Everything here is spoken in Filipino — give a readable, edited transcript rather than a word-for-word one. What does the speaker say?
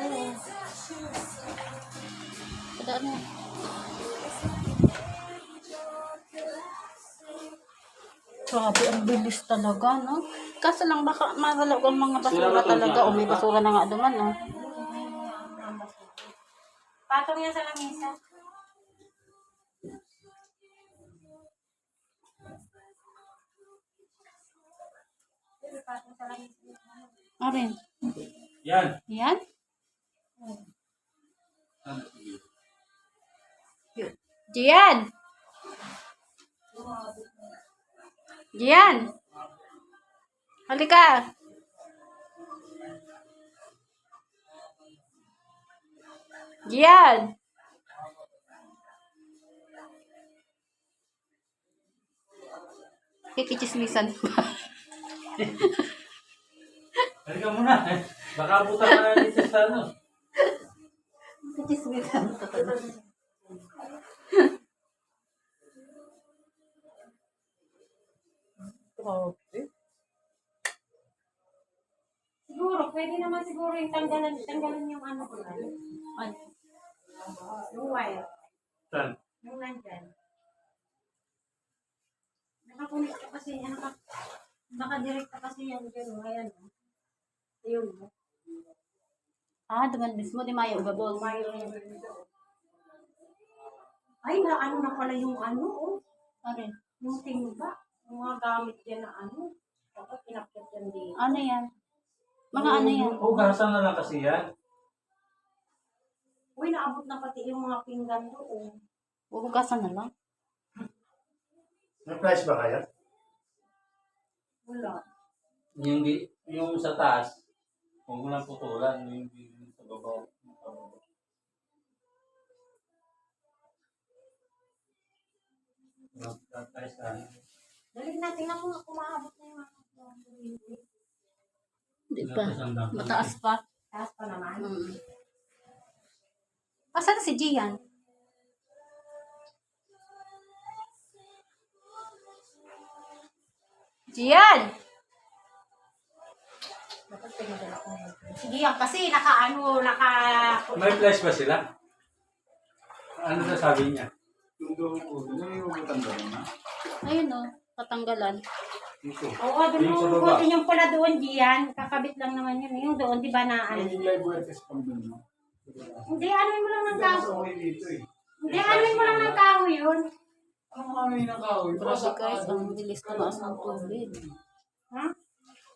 Oo. Padaan mo. Grabe, ang bilis talaga, no? Kaso lang baka mahalog ang mga basura talaga. O may basura na nga duman, no? Patong yan sa lamisa. Patong sa lamisa. Arin. Yan. Yan? Gian! Gian! Halika! Gian! Kikichismisan pa. Halika muna. Baka buta ka na dito sa ano. Kikichismisan pa talaga. Siguro, pwede naman siguro yung tanggalan yung ano ko na. Ay, Yung wire. Saan? Yung nandyan. Nakakunik ka kasi, nakadirect ka kasi yan dyan. Ayan. Ayun. duman mismo, di mayo ubabol. Ay, na ano na pala yung ano, oh. Arin. Yung timba. Yung mga gamit dyan na ano. Tapos pinakit yan din. Ano yan? Mga ano yan? Hugasan na lang kasi yan. Uy, naabot na pati yung mga pinggan doon. Hugasan na lang. May price ba kaya? Wala. Yung sa taas, huwag mo lang putulan. Yung sa baba. Price ka. Dali natin na kung kumahabot na yung mga Hindi pa. Mataas pa. taas pa naman. Asan si Gian? Gian! Dapat pinadala ko na yun. Sige yan, kasi naka. May price ba sila? Ano na sabi niya? Yung doon po, doon yung matanda na. Ayun o, patanggalan. Dito. Oo, doon Yung sa mo baba. yung pula doon, Gian. Kakabit lang naman yun. Yung doon, di ba na ano? Yung live workers pang doon, no? Hindi, anuin mo lang ng kahoy. Okay dito eh. Hindi, anuin mo lang ng kahoy yun. Ano kami ng kahoy? Grabe guys, ang bilis tumaas ng tubig. Ha?